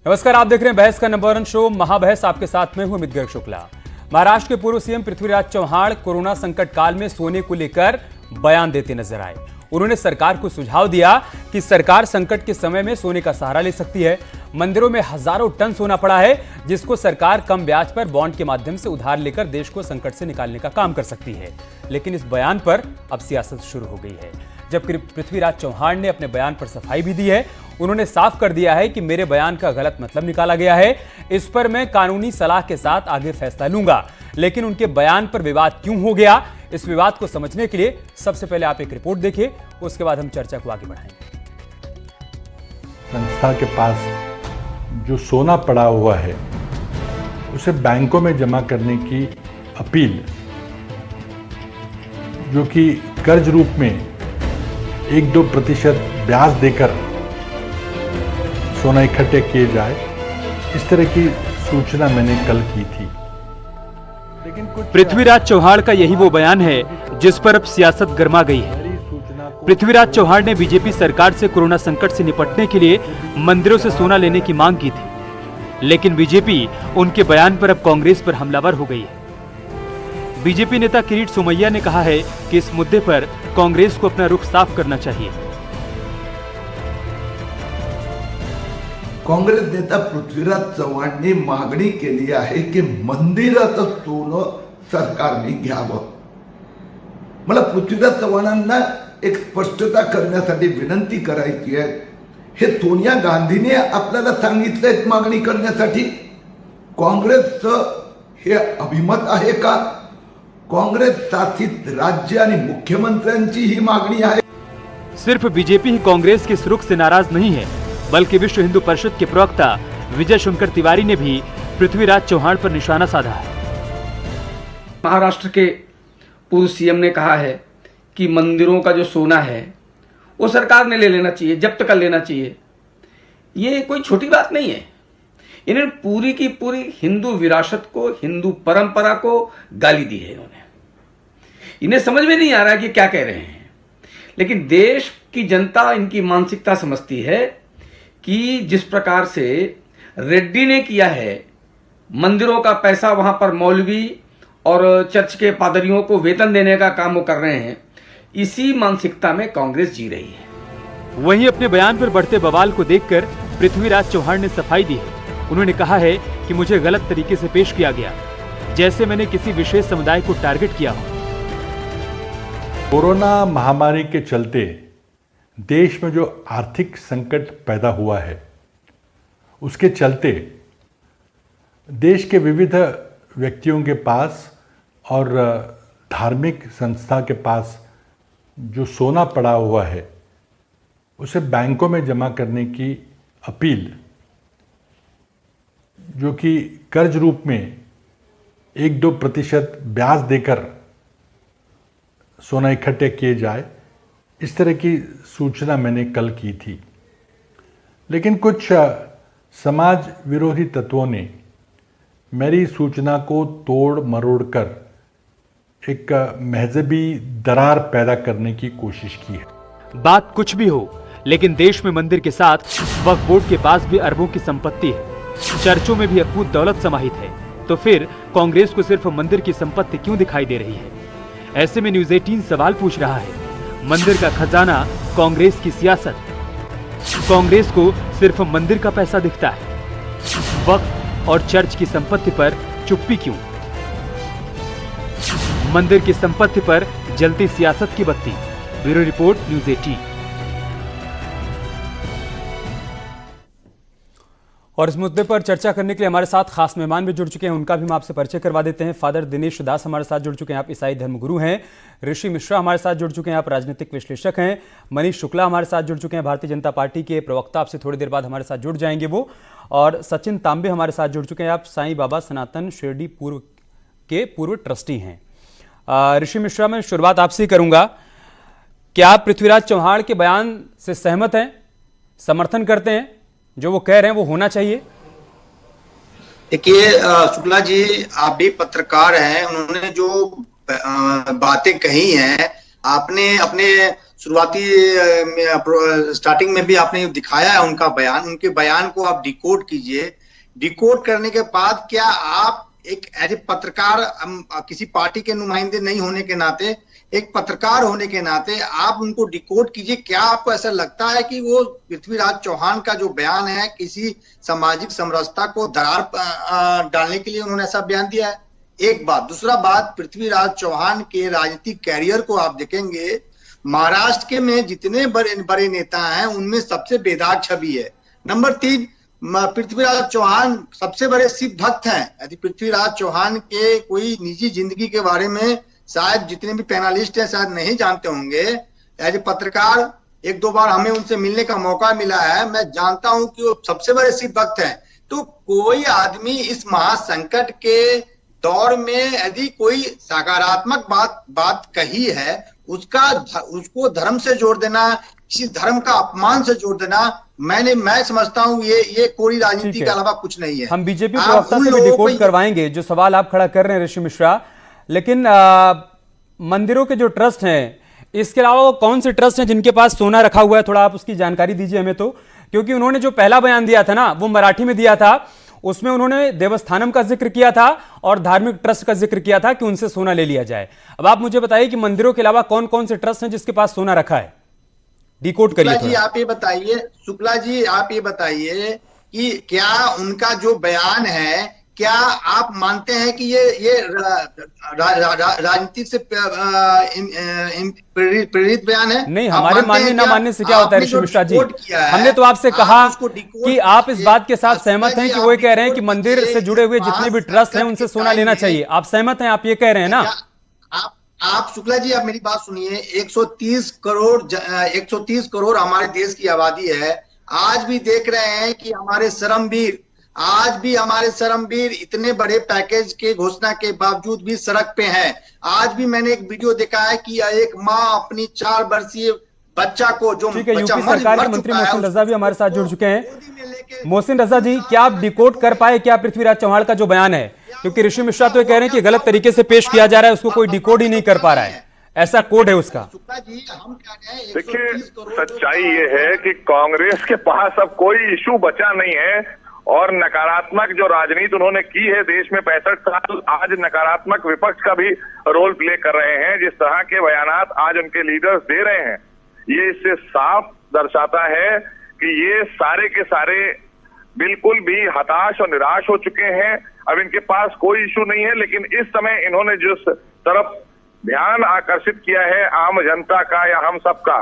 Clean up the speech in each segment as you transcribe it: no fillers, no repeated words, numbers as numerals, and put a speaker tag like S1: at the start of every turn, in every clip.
S1: नमस्कार, आप देख रहे हैं बहस का नंबर 1 शो महाबहस। आपके साथ में हूं अमित गर्ग शुक्ला। महाराष्ट्र के पूर्व सीएम पृथ्वीराज चव्हाण कोरोना संकट काल में सोने को लेकर बयान देते नजर आए। उन्होंने सरकार को सुझाव दिया कि सरकार संकट के समय में सोने का सहारा ले सकती है। मंदिरों में हजारों टन सोना पड़ा है, जिसको सरकार कम ब्याज पर बॉन्ड के माध्यम से उधार लेकर देश को संकट से निकालने का काम कर सकती है। लेकिन इस बयान पर अब सियासत शुरू हो गई है। जबकि पृथ्वीराज चव्हाण ने अपने बयान पर सफाई भी दी है। उन्होंने साफ कर दिया है कि मेरे बयान का गलत मतलब निकाला गया है, इस पर मैं कानूनी सलाह के साथ आगे फैसला लूंगा। लेकिन उनके बयान पर विवाद क्यों हो गया, इस विवाद को समझने के लिए सबसे पहले आप एक रिपोर्ट देखिए, उसके बाद हम चर्चा को आगे बढ़ाएंगे।
S2: संस्था के पास जो सोना पड़ा हुआ है उसे बैंकों में जमा करने की अपील, जो कि कर्ज रूप में 1-2% ब्याज देकर सोना इकट्ठे किए जाए, इस तरह की सूचना मैंने कल की थी।
S1: लेकिन पृथ्वीराज चव्हाण का यही वो बयान है जिस पर अब सियासत गर्मा गई है। पृथ्वीराज चव्हाण ने बीजेपी सरकार से कोरोना संकट से निपटने के लिए मंदिरों से सोना लेने की मांग की थी, लेकिन बीजेपी उनके बयान पर अब कांग्रेस पर हमलावर हो गई है। बीजेपी नेता किरीट सोमैया ने कहा है कि इस मुद्दे पर कांग्रेस को अपना रुख साफ करना चाहिए।
S3: काँग्रेस नेता पृथ्वीराज चव्हाणांनी मागणी केली आहे की मंदिराचं सोनं सरकारने घ्यावं। मला पृथ्वीराज चव्हाणांना एक स्पष्टता करण्यासाठी विनंती करायची आहे। हे सोनिया गांधीने आपल्याला सांगितलंय मागणी करण्यासाठी? काँग्रेसचं हे अभिमत आहे का? कांग्रेस शासित राज्य आणि मुख्यमंत्र्यांची ही मागणी आहे।
S1: सिर्फ बीजेपी ही कांग्रेस के इस रुख से नाराज नहीं है, बल्कि विश्व हिंदू परिषद के प्रवक्ता विजय शंकर तिवारी ने भी पृथ्वीराज चव्हाण पर निशाना साधा है।
S4: महाराष्ट्र के पूर्व सीएम ने कहा है कि मंदिरों का जो सोना है वो सरकार ने ले लेना चाहिए, जब्त कर लेना चाहिए। ये कोई छोटी बात नहीं है। इन्होंने पूरी की पूरी हिंदू विरासत को, हिंदू परंपरा को गाली दी है। इन्हें समझ में नहीं आ रहा है कि क्या कह रहे हैं, लेकिन देश की जनता इनकी मानसिकता समझती है कि जिस प्रकार से रेड्डी ने किया है, मंदिरों का पैसा वहां पर मौलवी और चर्च के पादरियों को वेतन देने का काम वो कर रहे हैं, इसी मानसिकता में कांग्रेस जी रही है।
S1: वहीं अपने बयान पर बढ़ते बवाल को देखकर पृथ्वीराज चव्हाण ने सफाई दी है। उन्होंने कहा है कि मुझे गलत तरीके से पेश किया गया, जैसे मैंने किसी विशेष समुदाय को टारगेट किया हो।
S2: कोरोना महामारी के चलते देश में जो आर्थिक संकट पैदा हुआ है, उसके चलते देश के विविध व्यक्तियों के पास और धार्मिक संस्था के पास जो सोना पड़ा हुआ है उसे बैंकों में जमा करने की अपील, जो कि कर्ज रूप में 1-2% ब्याज देकर सोना इकट्ठे किए जाए, इस तरह की सूचना मैंने कल की थी। लेकिन कुछ समाज विरोधी तत्वों ने मेरी सूचना को तोड़ मरोड़ कर एक महजबी दरार पैदा करने की कोशिश की है।
S1: बात कुछ भी हो, लेकिन देश में मंदिर के साथ वक्फ बोर्ड के पास भी अरबों की संपत्ति है, चर्चों में भी अकूत दौलत समाहित है। तो फिर कांग्रेस को सिर्फ मंदिर की संपत्ति क्यों दिखाई दे रही है? ऐसे में न्यूज़ 18 सवाल पूछ रहा है, मंदिर का खजाना कांग्रेस की सियासत। कांग्रेस को सिर्फ मंदिर का पैसा दिखता है, वक्फ और चर्च की संपत्ति पर चुप्पी क्यों? मंदिर की संपत्ति पर जलती सियासत की बत्ती। Bureau report, news 18। और इस मुद्दे पर चर्चा करने के लिए हमारे साथ खास मेहमान भी जुड़ चुके हैं, उनका भी हम आपसे परिचय करवा देते हैं। फादर दिनेश दास हमारे साथ जुड़ चुके हैं, आप ईसाई धर्मगुरु हैं। ऋषि मिश्रा हमारे साथ जुड़ चुके हैं, आप राजनीतिक विश्लेषक हैं। मनीष शुक्ला हमारे साथ जुड़ चुके हैं, भारतीय जनता पार्टी के प्रवक्ता, आपसे थोड़ी देर बाद हमारे साथ जुड़ जाएंगे वो। और सचिन तांबे हमारे साथ जुड़ चुके हैं, आप साईं बाबा सनातन शिरडी के पूर्व ट्रस्टी हैं। ऋषि मिश्रा, मैं शुरुआत आपसे ही करूंगा। क्या आप पृथ्वीराज चव्हाण के बयान से सहमत हैं, समर्थन करते हैं? जो वो कह रहे हैं वो होना चाहिए?
S5: देखिए शुक्ला जी, आप भी पत्रकार हैं, उन्होंने जो बातें कही हैं, आपने अपने शुरुआती स्टार्टिंग में भी आपने दिखाया है उनका बयान, उनके बयान को आप डिकोड कीजिए। डिकोड करने के बाद क्या आप एक एज ए पत्रकार, किसी पार्टी के नुमाइंदे नहीं होने के नाते, एक पत्रकार होने के नाते आप उनको डिकोड कीजिए। क्या आपको ऐसा लगता है कि वो पृथ्वीराज चौहान का जो बयान है किसी सामाजिक समरसता को दरार डालने के लिए उन्होंने ऐसा बयान दिया है? एक बात। दूसरा बात, पृथ्वीराज चौहान के राजनीतिक कैरियर को आप देखेंगे, महाराष्ट्र के में जितने बड़े नेता हैं उनमें सबसे बेदाग छवि है। नंबर 3, पृथ्वीराज चौहान सबसे बड़े शिव भक्त हैं। यदि पृथ्वीराज चौहान के कोई निजी जिंदगी के बारे में शायद जितने भी पैनलिस्ट हैं शायद नहीं जानते होंगे। एज ए पत्रकार 1-2 बार हमें उनसे मिलने का मौका मिला है, मैं जानता हूं कि वो सबसे बड़े शिव भक्त हैं। तो कोई आदमी इस महासंकट के दौर में यदि कोई सकारात्मक बात कही है, उसको धर्म से जोड़ देना, किसी धर्म का अपमान से जोड़ देना, मैं समझता हूं ये कोई राजनीति के अलावा कुछ नहीं है।
S1: हम बीजेपी प्रवक्ता से भी डिकोड करवाएंगे जो सवाल आप खड़ा कर रहे हैं ऋषि मिश्रा, लेकिन मंदिरों के जो ट्रस्ट हैं, इसके अलावा वो कौन से ट्रस्ट हैं जिनके पास सोना रखा हुआ है? थोड़ा आप उसकी जानकारी दीजिए हमें। तो क्योंकि उन्होंने जो पहला बयान दिया था ना, वो मराठी में दिया था, उसमें उन्होंने देवस्थानम का जिक्र किया था और धार्मिक ट्रस्ट का जिक्र किया था कि उनसे सोना ले लिया जाए। अब आप मुझे बताइए कि मंदिरों के अलावा कौन कौन से ट्रस्ट हैं जिसके पास सोना रखा है? डिकोड करिए।
S5: शुक्ला जी आप ये बताइए कि क्या उनका जो बयान है, क्या आप मानते हैं कि ये राजनीति से प्रेरित बयान है?
S1: नहीं, हमारे मानने ना मानने से क्या होता है ऋषि मिश्रा जी? हमने तो आपसे कहा कि आप इस बात के साथ सहमत हैं कि वो कह रहे हैं कि मंदिर से जुड़े हुए जितने भी ट्रस्ट हैं उनसे सोना लेना चाहिए। आप सहमत हैं? आप ये कह रहे हैं ना?
S5: आप शुक्ला जी आप मेरी बात सुनिए। 130 करोड़ हमारे देश की आबादी है। आज भी देख रहे हैं कि हमारे धर्मवीर इतने बड़े पैकेज के घोषणा के बावजूद भी सड़क पे हैं। आज भी मैंने एक वीडियो देखा है कि एक माँ अपनी 4 वर्षीय बच्चा को, जो
S1: ठीक है, यूपी सरकार के मंत्री मोहसिन रजा भी हमारे साथ जुड़ चुके हैं। मोहसिन रजा जी, क्या आप डिकोड कर पाए क्या पृथ्वीराज चौहान का जो बयान है? क्योंकि ऋषि मिश्रा तो ये कह रहे हैं कि गलत तरीके से पेश किया जा रहा है, उसको कोई डिकोड ही नहीं कर पा रहा है, ऐसा कोड है उसका।
S6: देखिए, सच्चाई ये है कि कांग्रेस के पास अब कोई इशू बचा नहीं है और नकारात्मक जो राजनीति उन्होंने की है देश में 65 साल, आज नकारात्मक विपक्ष का भी रोल प्ले कर रहे हैं। जिस तरह के बयानात आज उनके लीडर्स दे रहे हैं, ये इससे साफ दर्शाता है कि ये सारे के सारे बिल्कुल भी हताश और निराश हो चुके हैं। अब इनके पास कोई इशू नहीं है, लेकिन इस समय इन्होंने जिस तरफ ध्यान आकर्षित किया है आम जनता का या हम सबका,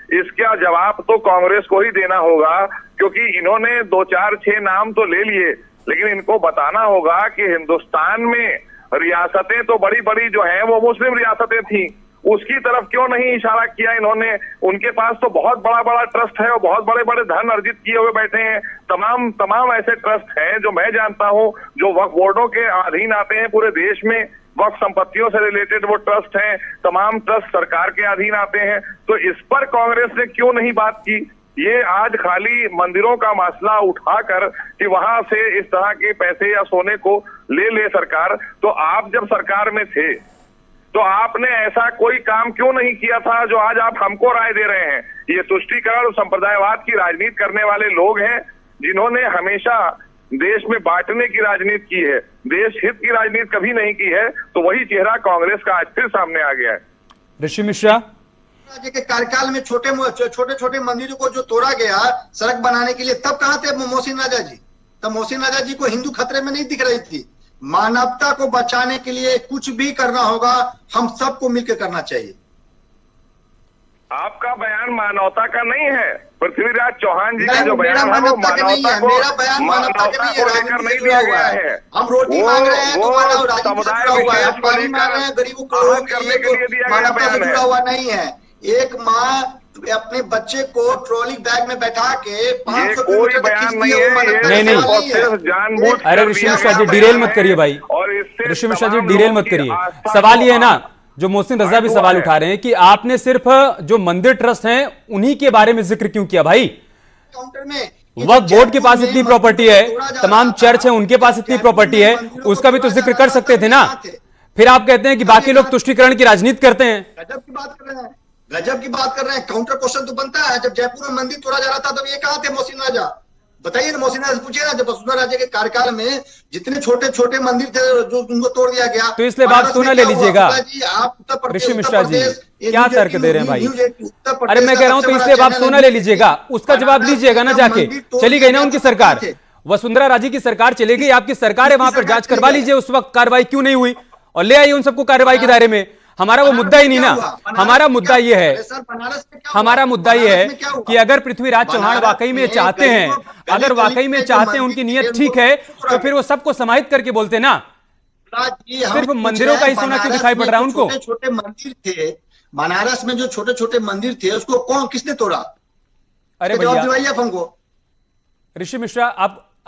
S6: इसका जवाब तो कांग्रेस को ही देना होगा। क्योंकि इन्होंने 2, 4, 6 नाम तो ले लिए, लेकिन इनको बताना होगा कि हिंदुस्तान में रियासतें तो बड़ी बड़ी जो हैं वो मुस्लिम रियासतें थी, उसकी तरफ क्यों नहीं इशारा किया इन्होंने? उनके पास तो बहुत बड़ा ट्रस्ट है और बहुत बड़े धन अर्जित किए हुए बैठे हैं। तमाम ऐसे ट्रस्ट हैं जो मैं जानता हूं, जो वक्फ बोर्डों के अधीन आते हैं पूरे देश में। वक्फ संपत्तियों से रिलेटेड वो ट्रस्ट हैं, तमाम ट्रस्ट सरकार के अधीन आते हैं। तो इस पर कांग्रेस ने क्यों नहीं बात की? ये आज खाली मंदिरों का मसला उठाकर कि वहां से इस तरह के पैसे या सोने को ले सरकार, तो आप जब सरकार में थे तो आपने ऐसा कोई काम क्यों नहीं किया था जो आज आप हमको राय दे रहे हैं? ये तुष्टीकरण और संप्रदायवाद की राजनीति करने वाले लोग हैं जिन्होंने हमेशा देश में बांटने की राजनीति की है, देश हित की राजनीति कभी नहीं की है। तो वही चेहरा कांग्रेस का आज फिर सामने आ गया है।
S1: ऋषि मिश्रा
S5: के कार्यकाल में छोटे मंदिरों को जो तोड़ा गया सड़क बनाने के लिए, तब कहां थे मोहसिन राजा जी? तब मोहसिन राजा जी को हिंदू खतरे में नहीं दिख रही थी। मानवता को बचाने के लिए कुछ भी करना होगा, हम सबको मिलकर करना चाहिए।
S6: आपका बयान मानवता का नहीं है, पृथ्वीराज चौहान जी का जो बयान है वो
S5: मेरा
S6: मानवता
S5: बयान मानवता के नहीं है,
S6: लेकर नहीं दिया गया है।
S5: हम रोटी मांग रहे हैं तो राजनीति से
S6: समुदाय
S5: जुड़ा हुआ है। हम
S6: विशेष
S5: पानी मांग रहे हैं गरीबों को
S6: करने के लिए दिया गया
S5: मानवता से
S6: बयान
S5: जुड़ा
S6: है।
S5: हुआ नहीं है। एक माँ अपने बच्चे को ट्रॉली बैग में बैठा के 500
S6: कोई बयान नहीं है,
S1: नहीं।
S6: जानबूझ।
S1: अरे ऋषि मिश्रा जी डिरेल मत करिए भाई, ऋषि मिश्रा जी डिरेल मत करिए। सवाल ये है ना, जो मोहसिन रजा भी सवाल उठा रहे हैं कि आपने सिर्फ जो मंदिर ट्रस्ट हैं उन्हीं के बारे में जिक्र क्यों किया भाई?
S5: काउंटर में
S1: वक्फ बोर्ड के पास इतनी प्रॉपर्टी है, तमाम चर्च है उनके पास इतनी प्रॉपर्टी है, उसका भी तो जिक्र कर सकते थे ना। फिर आप कहते हैं कि बाकी लोग तुष्टीकरण की राजनीति करते हैं।
S5: गजब की बात कर रहे हैं। गजब की बात कर रहे हैं। काउंटर क्वेश्चन तो बनता है, जब जयपुर में मंदिर तोड़ा जा रहा था तब ये कहाँ थे मोहसिन राजा? बताइए ना, मोहसिन राजा से पूछिए ना, जब वसुंधरा राजे के कार्यकाल में जितने छोटे छोटे मंदिर थे जो उनको तोड़ दिया गया।
S1: तो इसलिए बात सोना ले लीजिएगा।
S5: आप उत्तर प्रदेश,
S1: ऋषि मिश्रा जी क्या तर्क दे रहे हैं भाई? अरे मैं कह रहा हूं तो इसलिए आप सोना ले लीजिएगा, उसका जवाब लीजिएगा ना जाके। चली गई ना उनकी सरकार, वसुंधरा राजे की सरकार चली गई, आपकी सरकार है, वहां पर जांच करवा लीजिए उस वक्त कार्रवाई क्यों नहीं हुई, और ले आइए उन सबको कार्रवाई के दायरे में। हमारा वो मुद्दा ही नहीं ना। हमारा मुद्दा ये है, हमारा मुद्दा ये है कि अगर पृथ्वीराज चौहान वाकई में चाहते हैं, अगर वाकई में चाहते हैं, उनकी नीयत ठीक है, तो फिर वो सबको समाहित करके बोलते ना। सिर्फ मंदिरों का ही सोना क्यों दिखाई पड़ रहा है उनको?
S5: छोटे छोटे मंदिर थे बनारस में, जो छोटे छोटे मंदिर थे उसको किसने तोड़ा?
S1: अरे भैया
S5: हमको
S1: ऋषि मिश्रा,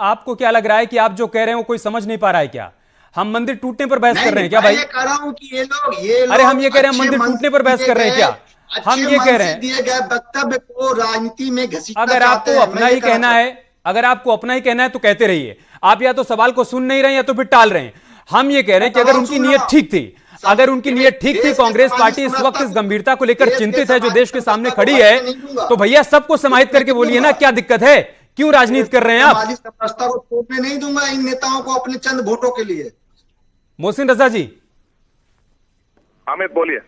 S1: आपको क्या लग रहा है कि आप जो कह रहे हैं वो कोई समझ नहीं पा रहा है क्या? हम मंदिर टूटने पर बहस कर रहे हैं क्या भाई?
S5: मैं कह रहा हूं कि ये लोग
S1: अरे हम ये कह रहे हैं मंदिर टूटने पर बहस कर रहे हैं क्या? हम ये कह रहे हैं
S5: दिए गए वक्तव्य को राजनीति में घसीटना।
S1: अगर आपको अपना ही कहना है, अगर आपको अपना ही कहना है तो कहते रहिए। आप या तो सवाल को सुन नहीं रहे हैं या तो फिर टाल रहे हैं। हम ये कह रहे हैं कि अगर उनकी नीयत ठीक थी, अगर उनकी नीयत ठीक थी, कांग्रेस पार्टी इस वक्त इस गंभीरता को लेकर चिंतित है जो देश के सामने खड़ी है, तो भैया सबको समाहित करके बोलिए ना, क्या दिक्कत है? क्यों राजनीति कर रहे हैं आप?
S5: समरसता को तोड़ने नहीं दूंगा इन नेताओं को अपने चंद वोटों के लिए।
S1: मोहसिन रजा जी,
S6: अमित बोलिए।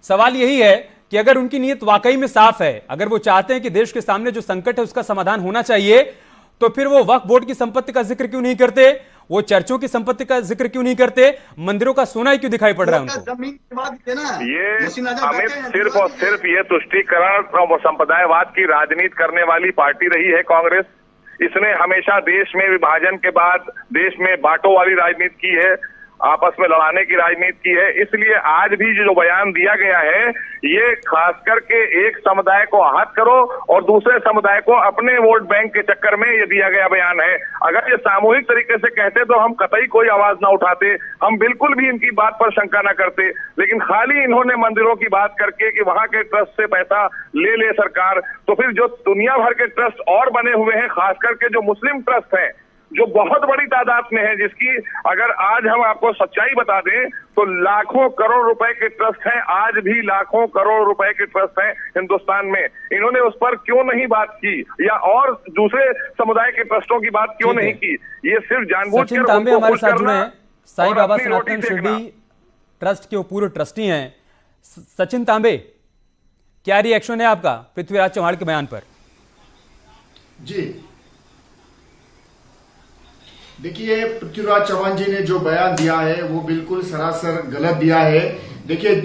S1: सवाल यही है कि अगर उनकी नीयत वाकई में साफ है, अगर वो चाहते हैं कि देश के सामने जो संकट है उसका समाधान होना चाहिए, तो फिर वो वक्फ बोर्ड की संपत्ति का जिक्र क्यों नहीं करते? वो चर्चों की संपत्ति का जिक्र क्यों नहीं करते? मंदिरों का सोना ही क्यों दिखाई पड़ रहा है उनको?
S6: ये अमित सिर्फ और सिर्फ ये तुष्टीकरण और संप्रदायवाद की राजनीति करने वाली पार्टी रही है कांग्रेस। इसने हमेशा देश में विभाजन के बाद देश में बांटों वाली राजनीति की है, आपस में लड़ाने की राजनीति की है। इसलिए आज भी जो बयान दिया गया है, ये खास करके एक समुदाय को आहत करो और दूसरे समुदाय को अपने वोट बैंक के चक्कर में ये दिया गया बयान है। अगर ये सामूहिक तरीके से कहते तो हम कतई कोई आवाज ना उठाते, हम बिल्कुल भी इनकी बात पर शंका ना करते। लेकिन खाली इन्होंने मंदिरों की बात करके कि वहां के ट्रस्ट से पैसा ले सरकार, तो फिर जो दुनिया भर के ट्रस्ट और बने हुए हैं, खास करके जो मुस्लिम ट्रस्ट हैं, जो बहुत बड़ी तादाद में है, जिसकी अगर आज हम आपको सच्चाई बता दें तो लाखों करोड़ रुपए के ट्रस्ट हैं, आज भी लाखों करोड़ रुपए के ट्रस्ट हैं हिंदुस्तान में। इन्होंने उस पर क्यों नहीं बात की, या और दूसरे समुदाय के ट्रस्टों की बात क्यों नहीं की? ये सिर्फ जानबूझकर
S1: तांबे हमारे साथ जुड़े हैं, साईं बाबा सनातन शिरडी ट्रस्ट के पूर्व ट्रस्टी हैं। सचिन तांबे, क्या रिएक्शन है आपका पृथ्वीराज चौहान के बयान पर?
S7: जी देखिए, पृथ्वीराज चौहान जी ने जो बयान दिया है वो बिल्कुल सरासर गलत दिया है। देखिए,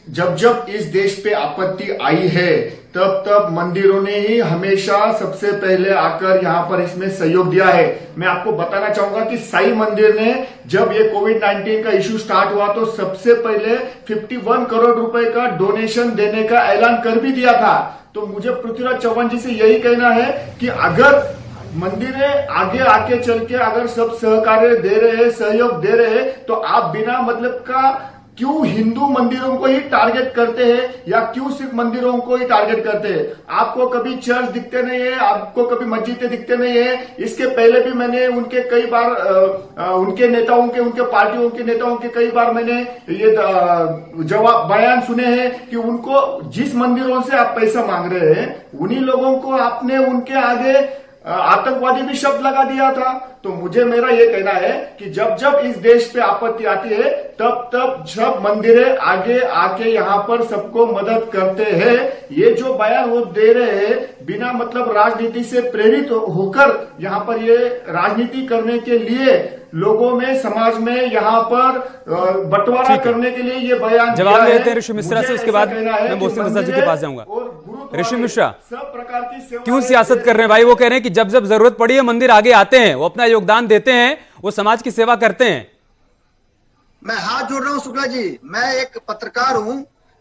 S7: जब इस देश पे आपत्ति आई है तब मंदिरों ने ही हमेशा सबसे पहले आकर यहाँ पर इसमें सहयोग दिया है। मैं आपको बताना चाहूंगा कि साई मंदिर ने जब ये कोविड-19 का इश्यू स्टार्ट हुआ तो सबसे पहले 51 करोड़ रुपए का डोनेशन देने का ऐलान कर भी दिया था। तो मुझे पृथ्वीराज चौहान जी से यही कहना है कि अगर मंदिर आगे आके चल के अगर सब सहकार्य दे रहे हैं, सहयोग दे रहे हैं, तो आप बिना मतलब का क्यों हिंदू मंदिरों को ही टारगेट करते हैं, या क्यों सिर्फ मंदिरों को ही टारगेट करते हैं? आपको कभी चर्च दिखते नहीं है, आपको कभी मस्जिदें दिखते नहीं है। इसके पहले भी मैंने उनके कई बार उनके नेताओं के, उनके पार्टियों के नेताओं के कई बार मैंने ये जवाब बयान सुने हैं कि उनको जिस मंदिरों से आप पैसा मांग रहे हैं उन्हीं लोगों को आपने उनके आगे आतंकवादी भी शब्द लगा दिया था। तो मुझे मेरा ये कहना है कि जब इस देश पे आपत्ति आती है तब सब मंदिरें आगे आके यहाँ पर सबको मदद करते हैं। ये जो बयान वो दे रहे हैं बिना मतलब राजनीति से प्रेरित होकर यहाँ पर ये राजनीति करने के लिए लोगों में, समाज में यहाँ पर बंटवारा करने के लिए ये बयान
S1: जवाब लेते हैं ऋषि मिश्रा से, उसके बाद मैं मोहसिन रजा जी के पास जाऊंगा। ऋषि मिश्रा,
S7: सब प्रकार की
S1: क्यों सियासत कर रहे हैं भाई? वो कह रहे हैं कि जब जरूरत पड़ी है मंदिर आगे आते हैं, वो अपना योगदान देते हैं, वो समाज की सेवा करते हैं।
S5: मैं हाथ जोड़ रहा हूं शुक्ला जी, मैं एक पत्रकार हूं,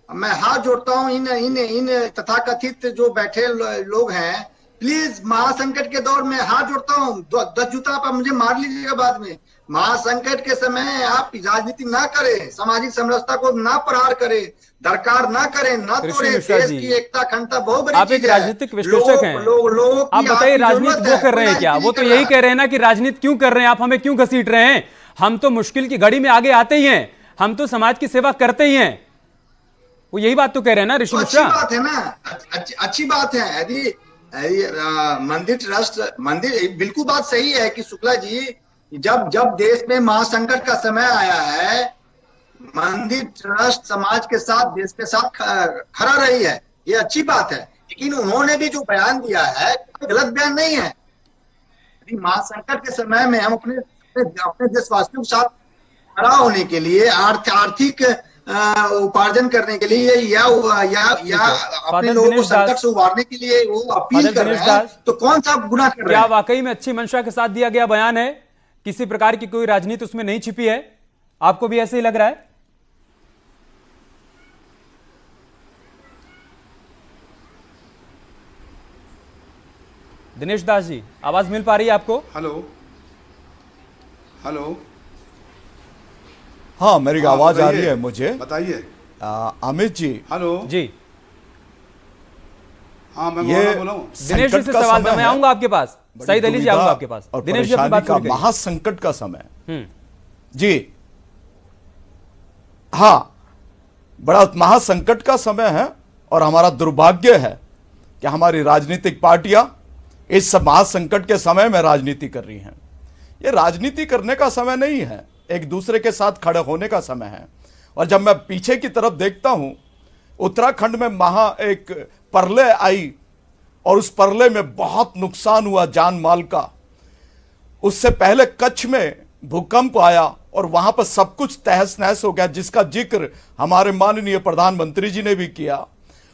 S5: मैं हाथ जोड़ता हूं इन तथाकथित जो बैठे लोग हैं। प्लीज महासंकट के दौर में हाथ जोड़ता हूं, 10 जूता आप मुझे मार लीजिएगा बाद में। महासंकट के समय आप राजनीति ना करें, सामाजिक समरसता को ना प्रहार करें, दरकार ना करें, ना तोड़े। देश की एकता अखंडता बहुत बड़ी
S1: आप एक राजनीतिक विश्लेषक हैं, आप बताइए राजनीति वो कर रहे हैं क्या? वो तो यही कह रहे हैं ना कि राजनीति क्यों कर रहे हैं आप, हमें क्यों घसीट रहे हैं? हम तो मुश्किल की घड़ी में आगे आते ही हैं, हम तो समाज की सेवा करते ही हैं। वो यही बात तो कह रहे हैं ना ऋषि
S5: तो अच्छी
S1: मिश्रा।
S5: बात है ना, अच्छी बात है। यदि मंदिर ट्रस्ट, मंदिर, बिल्कुल बात सही है कि शुक्ला जी, जब जब देश में महासंकट का समय आया है, मंदिर ट्रस्ट समाज के साथ, देश के साथ खड़ा रही है, ये अच्छी बात है। लेकिन उन्होंने भी जो बयान दिया है गलत बयान नहीं है। महासंकट के समय में हम अपने देशवासियों के साथ खड़ा होने के लिए, आर्थिक उपार्जन करने के लिए या अपने लोगों को संकट से उबारने के लिए वो अपील कर रहे हैं, तो कौन सा गुनाह कर रहे
S1: क्या
S5: हैं?
S1: वाकई में अच्छी मंशा के साथ दिया गया बयान है? किसी प्रकार की कोई राजनीति उसमें नहीं छिपी है? आपको भी ऐसे ही लग रहा है? दिनेश दास जी, आवाज मिल पा रही है आपको?
S8: हेलो हेलो,
S9: हाँ, मेरी आवाज आ रही
S8: बताइए,
S9: है मुझे।
S8: बताइए।
S9: अमित जी,
S8: हेलो
S1: जी,
S8: हाँ, मैं
S9: ये
S8: बोल रहा हूँ।
S1: दिनेश जी से सवाल था, मैं आऊंगा आपके पास। सईद अली जी, आऊंगा आपके पास।
S9: और
S1: दिनेश जी अपनी बात
S9: परेशानी
S1: पूरी
S9: का
S1: करिए।
S9: महासंकट का समय। जी हाँ, बड़ा महासंकट का समय है और हमारा दुर्भाग्य है कि हमारी राजनीतिक पार्टियां इस महासंकट के समय में राजनीति कर रही हैं। ये राजनीति करने का समय नहीं है, एक दूसरे के साथ खड़े होने का समय है। और जब मैं पीछे की तरफ देखता हूं, उत्तराखंड में एक प्रलय आई और उस प्रलय में बहुत नुकसान हुआ जान माल का। उससे पहले कच्छ में भूकंप आया और वहां पर सब कुछ तहस नहस हो गया, जिसका जिक्र हमारे माननीय प्रधानमंत्री जी ने भी किया।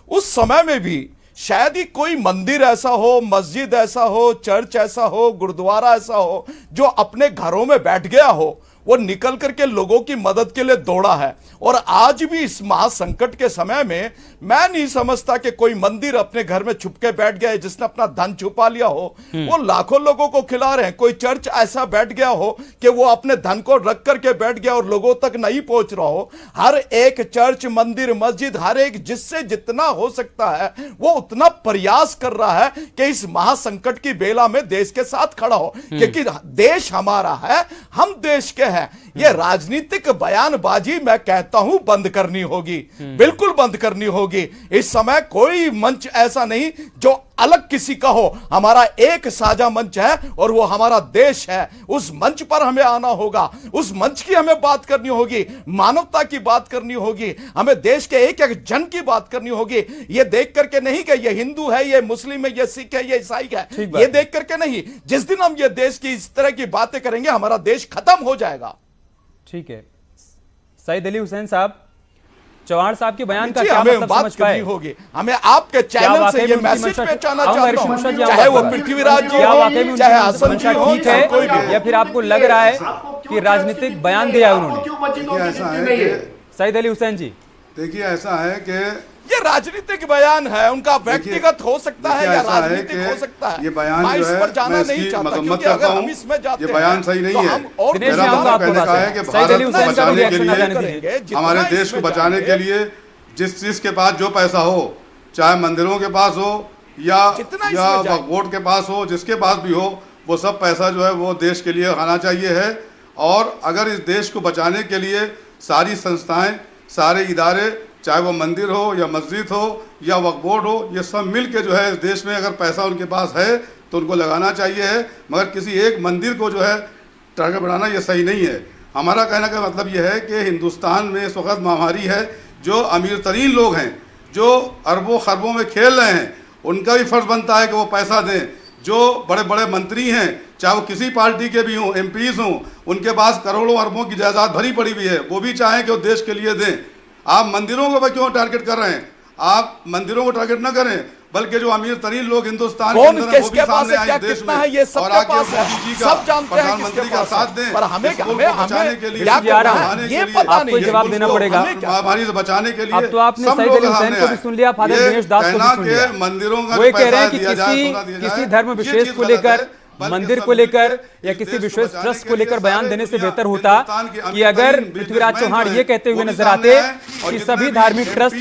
S9: उस समय में भी शायद ही कोई मंदिर ऐसा हो, मस्जिद ऐसा हो, चर्च ऐसा हो, गुरुद्वारा ऐसा हो जो अपने घरों में बैठ गया हो, वो निकल करके लोगों की मदद के लिए दौड़ा है। और आज भी इस महासंकट के समय में मैं नहीं समझता कि कोई मंदिर अपने घर में छुप के बैठ गया है जिसने अपना धन छुपा लिया हो, वो लाखों लोगों को खिला रहे हैं। कोई चर्च ऐसा बैठ गया हो कि वो अपने धन को रख करके बैठ गया और लोगों तक नहीं पहुंच रहा हो। हर एक चर्च, मंदिर, मस्जिद, हर एक जिससे जितना हो सकता है वो उतना प्रयास कर रहा है कि इस महासंकट की बेला में देश के साथ खड़ा हो, क्योंकि देश हमारा है, हम देश के हैं। ये राजनीतिक बयानबाजी मैं कहता हूं बंद करनी होगी, बिल्कुल बंद करनी होगी। इस समय कोई मंच ऐसा नहीं जो अलग किसी का हो। हमारा एक साझा मंच है और वो हमारा देश है। उस मंच पर हमें आना होगा, उस मंच की हमें बात करनी होगी, मानवता की बात करनी होगी, हमें देश के एक एक जन की बात करनी होगी। ये देख करके नहीं कि ये हिंदू है, ये मुस्लिम है, ये सिख है, ये ईसाई है, ये देख करके नहीं। जिस दिन हम ये देश की इस तरह की बातें करेंगे, हमारा देश खत्म हो जाएगा।
S1: ठीक है, सईद अली हुसैन साहब, चौहान साहब के बयान का क्या
S9: हमें
S1: मतलब
S9: बात
S1: समझ पाए?
S9: करनी होगी। हमें आपके चैनल से ये मैसेज पहुंचाना चाहता हूं,
S1: चाहे
S9: चाहे वो पृथ्वीराज जी
S1: क्या
S9: हो,
S1: वाकई में
S9: चाहे हसन जी हो,
S1: ठीक
S9: चाहे कोई
S1: है,
S9: भी
S1: या फिर आपको लग रहा है कि राजनीतिक बयान दिया है उन्होंने?
S8: देखिए ऐसा है कि
S1: सईद अली हुसैन जी,
S8: देखिए ऐसा है कि
S9: ये राजनीतिक बयान है, उनका व्यक्तिगत हो सकता है या
S8: देखिए, ऐसा है
S9: राजनीतिक
S8: कि
S9: हो सकता है।
S8: ये बयान
S9: मैं
S8: जो
S9: इस
S8: है,
S9: पर जाना
S8: मैं
S9: नहीं
S8: इसकी
S9: चाहता,
S8: मजम्मत
S9: क्योंकि
S8: करता
S9: अगर हम
S8: हूं।
S9: इसमें जाते
S8: ये बयान सही
S9: हैं,
S8: नहीं
S9: तो
S8: है।
S9: हम और
S1: दिनेश जी,
S8: मेरा
S1: आऊंगा
S8: मतलब
S1: आपके
S8: कहने का है
S1: पास।
S8: कि
S1: सईद अली
S8: भारत को
S1: हुसैन का भी
S8: बचाने के
S1: रिएक्शन आ जाने
S8: लिए,
S1: दीजिए।
S9: जितना
S8: हमारे देश
S9: इसमें
S8: को बचाने
S9: जाएंगे,
S8: के लिए जिस चीज के पास जो पैसा हो, चाहे मंदिरों के पास हो या
S9: जितना इसमें जाएंगे।
S8: वोट के पास हो, जिसके पास भी हो, वो सब पैसा जो है वो देश के लिए आना चाहिए है। और अगर इस देश को बचाने के लिए सारी संस्थाएं, सारे इदारे, चाहे वो मंदिर हो या मस्जिद हो या वक्फ बोर्ड हो, ये सब मिल के जो है इस देश में अगर पैसा उनके पास है तो उनको लगाना चाहिए है। मगर किसी एक मंदिर को जो है टारगेट बनाना ये सही नहीं है। हमारा कहने का मतलब ये है कि हिंदुस्तान में इस वक्त महामारी है, जो अमीर तरीन लोग हैं, जो अरबों खरबों में खेल रहे हैं, उनका भी फर्ज बनता है कि वो पैसा दें। जो बड़े बड़े मंत्री हैं, चाहे वो किसी पार्टी के भी हों, एमपीज हों, उनके पास करोड़ों अरबों की जायदाद भरी पड़ी हुई है, वो भी चाहें कि वो देश के लिए दें। आप मंदिरों को क्यों टारगेट कर रहे हैं? आप मंदिरों को टारगेट न करें, बल्कि जो अमीर तरीन लोग हिंदुस्तान के अंदर हैं, वो भी सामने आए देश में और आके मोदी जी का, प्रधानमंत्री का साथ दें।
S9: पर हमें
S8: बचाने के लिए,
S1: आपको जवाब देना पड़ेगा।
S8: महामारी से बचाने के लिए
S1: अब तो आपने सईद अली हुसैन को भी सुन लिया, फादर दिनेश दास को भी सुन लिया।
S8: मंदिरों का
S1: वो कह रहे हैं कि किसी धर्म विशेष को लेकर मंदिर को लेकर या किसी विशेष ट्रस्ट को लेकर बयान देने से बेहतर होता कि अगर पृथ्वीराज चौहान ये कहते हुए नजर आते कि सभी धार्मिक ट्रस्ट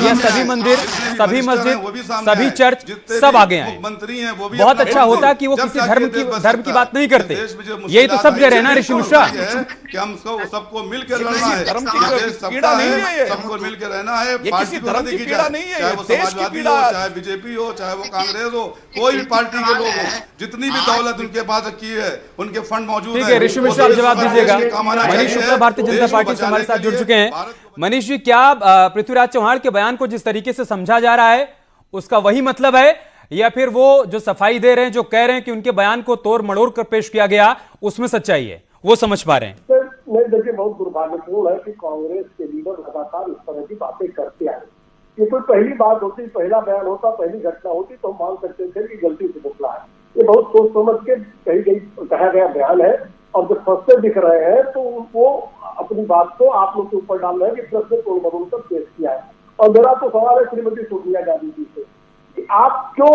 S1: या सभी मंदिर, सभी मस्जिद, सभी चर्च सब आगे आए। बहुत अच्छा होता कि वो किसी धर्म की बात नहीं करते। यही तो सब कह रहे हैं ना ऋषि मिश्रा
S8: कि हम सबको मिलकर लड़ना है,
S9: धर्म की पीड़ा नहीं है,
S8: सबको मिलकर रहना है।
S9: ये किसी धर्म की पीड़ा नहीं है,
S8: चाहे वो समाजवादी हो, चाहे बीजेपी हो, चाहे वो कांग्रेस हो, कोई भी पार्टी के लोग हो, जितनी भी दौलत उनके पास रखी है, उनके फंड मौजूद है।
S1: ठीक है ऋषि मिश्रा, आप जवाब दीजिएगा। मनीष शुक्ला भारतीय जनता पार्टी से हमारे साथ जुड़ चुके हैं। मनीष जी, क्या पृथ्वीराज चौहान के बयान को जिस तरीके से समझा जा रहा है उसका वही मतलब है, या फिर वो जो सफाई दे रहे हैं, जो कह रहे हैं कि उनके बयान को तोड़ मड़ोड़ कर पेश किया गया, उसमें सच्चाई है, वो समझ पा रहे हैं?
S10: नहीं, देखिए, बहुत दुर्भाग्यपूर्ण है कि कांग्रेस के लीडर लगातार इस तरह की बातें करते आए। ये कोई पहली बात होती, पहला बयान होता, पहली घटना होती तो हम मान सकते थे कि गलती से निकला है। ये बहुत सोच समझ के कहा गया बयान है, और जब फंसते दिख रहे हैं तो वो अपनी बात को आप लोग के ऊपर डाल रहे हैं कि प्रेस ने तोड़ मरोड़ कर पेश किया है। और मेरा तो सवाल है श्रीमती सोनिया गांधी जी से कि आप क्यों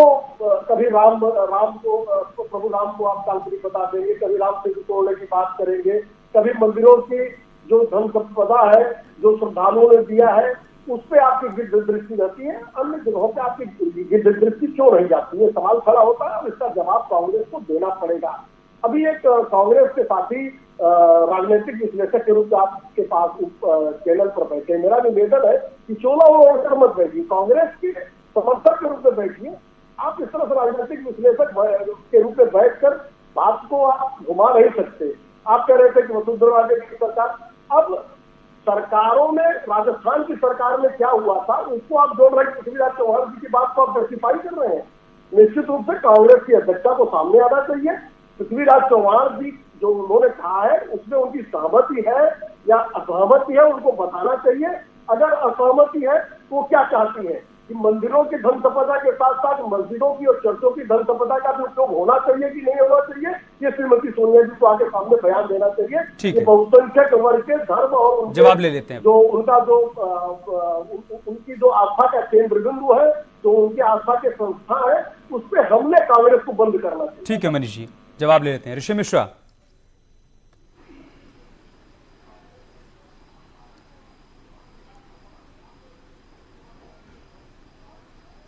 S10: कभी राम को प्रभु राम को आप काल्पनिक बता देंगे, कभी राम सेतु तोड़ने की बात करेंगे, कभी मंदिरों की जो धन संपदा है, जो श्रद्धालुओं ने दिया है, उस पर आपकी गिद्ध दृष्टि रहती है, अन्य जगहों पर आपकी गिद्ध दृष्टि क्यों नहीं जाती है? सवाल खड़ा होता है और इसका जवाब कांग्रेस को देना पड़ेगा। अभी एक कांग्रेस के साथी राजनीतिक विश्लेषक के रूप में आपके पास चैनल पर बैठे, मेरा निवेदन है कि चोला ओढ़कर मत बैठिए, कांग्रेस के समर्थक के रूप में बैठिए। आप इस तरह से राजनीतिक विश्लेषक के रूप में बैठकर बात को आप घुमा नहीं सकते। आप कह रहे थे कि वसुंधरा राजे की सरकार, अब सरकारों में राजस्थान की सरकार में क्या हुआ था उसको आप जोड़ रहे, पृथ्वीराज चौहान जी की बात को आप जस्टिफाई कर रहे हैं। निश्चित रूप से कांग्रेस की अध्यक्षता को सामने आना चाहिए। पृथ्वीराज चौहान जी जो उन्होंने कहा है उसमें उनकी सहमति है या असहमति है, उनको बताना चाहिए। अगर असहमति है तो वो क्या चाहती है कि मंदिरों की धन संपदा के साथ साथ मस्जिदों की और चर्चों की धन संपदा का भी उपयोग होना चाहिए कि नहीं होना चाहिए, ये श्रीमती सोनिया जी को आगे सामने बयान देना चाहिए। ये बहुसंख्यक वर्ग के धर्म और
S1: जवाब ले लेते हैं
S10: जो उनका जो उनकी जो आस्था का केंद्र बिंदु है, जो उनकी आस्था के संस्था है, उस पर हमने कांग्रेस को बंद करना चाहिए।
S1: ठीक है मनीष जी, जवाब ले लेते हैं। ऋषि मिश्रा,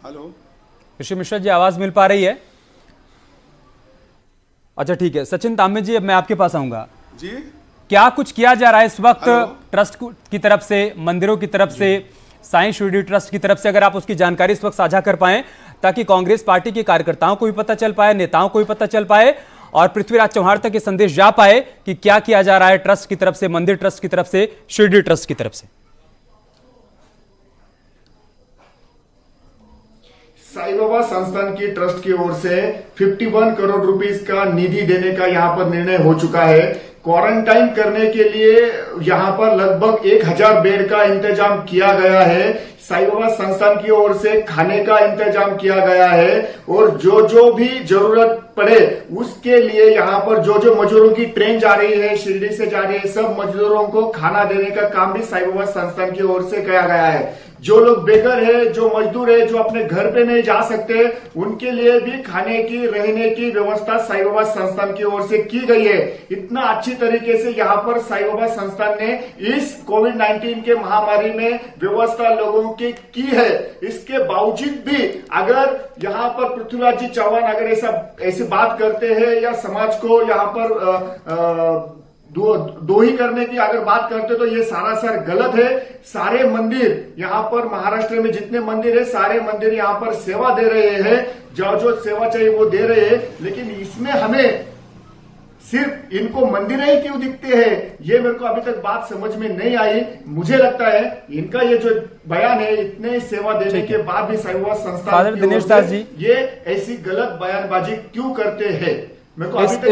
S8: हेलो
S1: ऋषि मिश्रा जी, आवाज मिल पा रही है? अच्छा ठीक है। सचिन तांबे जी, अब मैं आपके पास आऊंगा
S8: जी।
S1: क्या कुछ किया जा रहा है इस वक्त ट्रस्ट की तरफ से, मंदिरों की तरफ से, साईं शिरडी ट्रस्ट की तरफ से? अगर आप उसकी जानकारी इस वक्त साझा कर पाएं ताकि कांग्रेस पार्टी के कार्यकर्ताओं को भी पता चल पाए, नेताओं को भी पता चल पाए, और पृथ्वीराज चौहान तक ये संदेश जा पाए कि क्या किया जा रहा है ट्रस्ट की तरफ से, मंदिर ट्रस्ट की तरफ से, शिरडी ट्रस्ट की तरफ से।
S7: साईं बाबा संस्थान की ट्रस्ट की ओर से 51 करोड़ रुपीस का निधि देने का यहां पर निर्णय हो चुका है। क्वारंटाइन करने के लिए यहां पर लगभग 1000 बेड का इंतजाम किया गया है। साईं बाबा संस्थान की ओर से खाने का इंतजाम किया गया है, और जो भी जरूरत पड़े उसके लिए यहां पर जो मजदूरों की ट्रेन जा रही है, शिरडी से जा रही है, सब मजदूरों को खाना देने का काम भी साईं बाबा संस्थान की ओर से किया गया है। जो लोग बेघर है, जो मजदूर है, जो अपने घर पे नहीं जा सकते, उनके लिए भी खाने की, रहने की व्यवस्था साईं बाबा संस्थान की ओर से की गई है। इतना अच्छी तरीके से यहाँ पर साईं बाबा संस्थान ने इस कोविड-19 के महामारी में व्यवस्था लोगों की है। इसके बावजूद भी अगर यहाँ पर पृथ्वीराज जी चौहान अगर ऐसी बात करते हैं या समाज को यहाँ पर दो ही करने की अगर बात करते तो ये सरासर गलत है। सारे मंदिर यहाँ पर महाराष्ट्र में जितने मंदिर है, सारे मंदिर यहाँ पर सेवा दे रहे हैं, जो सेवा चाहिए वो दे रहे हैं। लेकिन इसमें हमें सिर्फ इनको मंदिर ही क्यों दिखते हैं, ये मेरे को अभी तक बात समझ में नहीं आई। मुझे लगता है इनका ये जो बयान है, इतने सेवा देने के बाद भी साईं बाबा संस्थान
S1: दिनेश दास जी
S7: ये ऐसी गलत बयानबाजी क्यों करते हैं, मेरे को अभी तक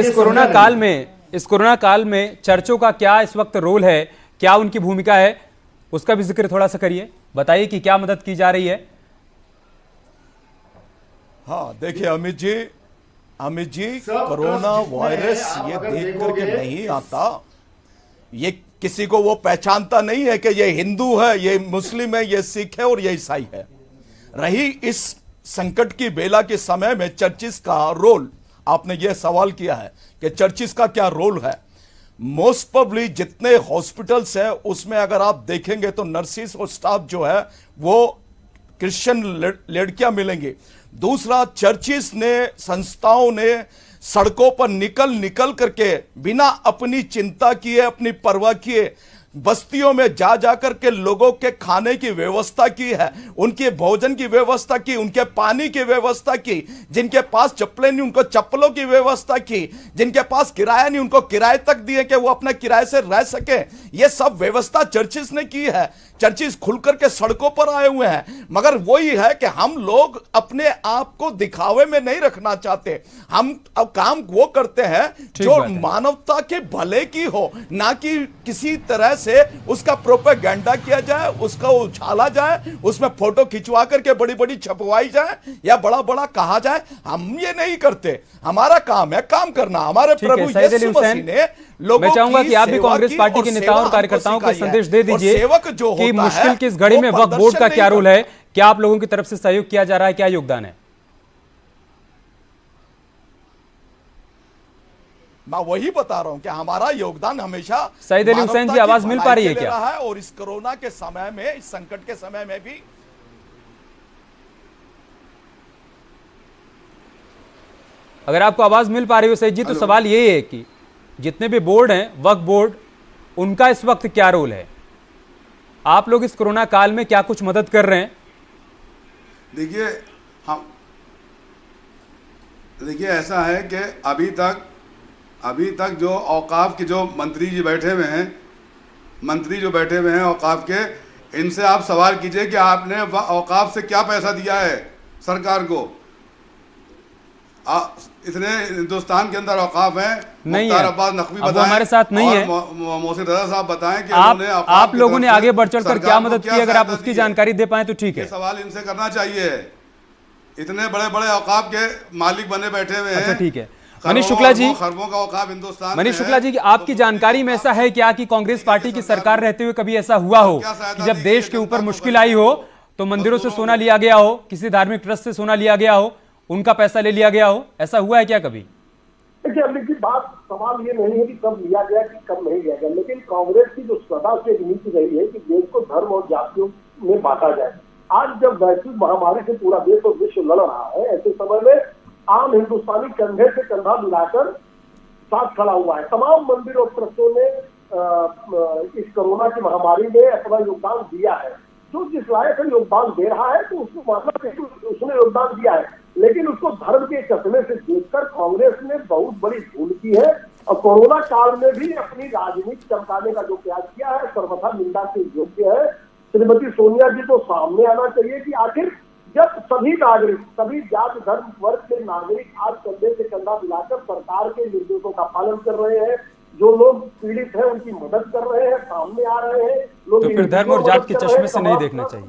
S1: इस कोरोना काल में चर्चों का क्या इस वक्त रोल है, क्या उनकी भूमिका है, उसका भी जिक्र थोड़ा सा करिए। बताइए कि क्या मदद की जा रही है।
S9: हाँ देखिए अमित जी कोरोना वायरस ये देख करके नहीं आता, ये किसी को वो पहचानता नहीं है कि ये हिंदू है, ये मुस्लिम है, ये सिख है और ये ईसाई है। रही इस संकट की बेला के समय में चर्चिस का रोल, आपने ये सवाल किया है कि चर्चिस का क्या रोल है। मोस्ट प्रोबेबली जितने हॉस्पिटल्स हैं उसमें अगर आप देखेंगे तो नर्सिस और स्टाफ जो है वो क्रिश्चियन लड़कियां मिलेंगी। दूसरा, चर्चिस ने, संस्थाओं ने सड़कों पर निकल करके बिना अपनी चिंता किए, अपनी परवाह किए, बस्तियों में जा करके लोगों के खाने की व्यवस्था की है, उनके भोजन की व्यवस्था की, उनके पानी की व्यवस्था की, जिनके पास चप्पलें नहीं उनको चप्पलों की व्यवस्था की, जिनके पास किराया नहीं उनको किराए तक दिए कि वो अपने किराए से रह सके। ये सब व्यवस्था चर्चिस ने की है। चर्चिस खुलकर के सड़कों पर आए हुए हैं, मगर वही है कि हम लोग अपने आप को दिखावे में नहीं रखना चाहते। हम अब काम वो करते हैं जो मानवता के भले की हो, ना कि किसी तरह से उसका प्रोपेगेंडा किया जाए, उसका उछाला जाए, उसमें फोटो खिंचवा करके बड़ी बड़ी छपवाई जाए या बड़ा बड़ा कहा जाए। हम ये नहीं करते। हमारा काम है काम करना। हमारे प्रभु यीशु मसीह ने लोगों
S1: मैं चाहूंगा कि आप भी कांग्रेस पार्टी के नेताओं और कार्यकर्ताओं को संदेश दे दीजिए कि मुश्किल की इस घड़ी में वक्फ बोर्ड का क्या रोल है, क्या आप लोगों की तरफ से सहयोग किया जा रहा है, क्या योगदान है?
S9: मैं वही बता रहा हूं कि हमारा योगदान हमेशा
S1: सईद अली हुसैन जी, आवाज मिल पा रही है क्या?
S9: और इस कोरोना के समय में, इस संकट के समय में भी
S1: अगर आपको आवाज मिल पा रही हो सईद जी, तो सवाल ये है कि जितने भी बोर्ड हैं, वक्फ बोर्ड, उनका इस वक्त क्या रोल है? आप लोग इस कोरोना काल में क्या कुछ मदद कर रहे हैं?
S8: देखिए ऐसा है कि अभी तक जो औकाफ के जो मंत्री जी बैठे हुए हैं औकाफ के, इनसे आप सवाल कीजिए कि आपने औकाफ से क्या पैसा दिया है सरकार को। इतने हिंदुस्तान के अंदर औकाफ हैं, मुख्तार अब्बास नकवी बताएं,
S1: हमारे साथ नहीं है,
S8: मोहसिन रजा साहब बताएं कि
S1: आप लोगों ने आगे बढ़ चढ़कर क्या मदद की, अगर आप उसकी जानकारी दे पाए तो ठीक है।
S8: सवाल इनसे करना चाहिए। इतने बड़े बड़े औकाफ के मालिक बने बैठे हुए हैं।
S1: अच्छा ठीक है। मनीष शुक्ला जी,
S8: खरबों का औकाफ हिंदुस्तान।
S1: मनीष शुक्ला जी, आपकी जानकारी में ऐसा है क्या कि कांग्रेस पार्टी की सरकार रहते हुए कभी ऐसा हुआ हो कि जब देश के ऊपर मुश्किल आई हो तो मंदिरों से सोना लिया गया हो, किसी धार्मिक ट्रस्ट से सोना लिया गया हो, उनका पैसा ले लिया गया हो, ऐसा हुआ है क्या कभी?
S10: देखिए, अब की बात, सवाल ये नहीं है कि कब लिया गया कि कब नहीं लिया गया, लेकिन कांग्रेस की जो सदा से एक नीति रही है कि देश को धर्म और जातियों में बांटा जाए। आज जब वैश्विक महामारी से पूरा देश और विश्व लड़ रहा है, ऐसे समय में आम हिंदुस्तानी कंधे से कंधा मिलाकर साथ खड़ा हुआ है। तमाम मंदिर और ट्रस्टों ने इस कोरोना की महामारी में अपना योगदान दिया है। जो जिस लायक योगदान दे रहा है तो उसको मानना चाहिए, उसने योगदान दिया है, लेकिन उसको धर्म के चश्मे से देखकर कांग्रेस ने बहुत बड़ी भूल की है और कोरोना काल में भी अपनी राजनीति चमकाने का जो प्रयास किया है सर्वथा निंदा के योग्य है। श्रीमती सोनिया जी को सामने आना चाहिए कि आखिर जब सभी नागरिक, सभी जाति धर्म वर्ग के नागरिक आज कंधे से कंधा मिलाकर सरकार के निर्देशों का पालन कर रहे हैं, जो लोग पीड़ित हैं उनकी मदद कर रहे हैं, सामने आ रहे हैं, लोग
S1: तो फिर धर्म और जात के चश्मे से नहीं देखना चाहिए।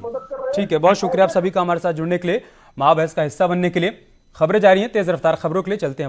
S1: ठीक है, बहुत शुक्रिया आप सभी का हमारे साथ जुड़ने के लिए, महाबहस का हिस्सा बनने के लिए। खबरें जारी हैं, तेज रफ्तार खबरों के लिए चलते हैं।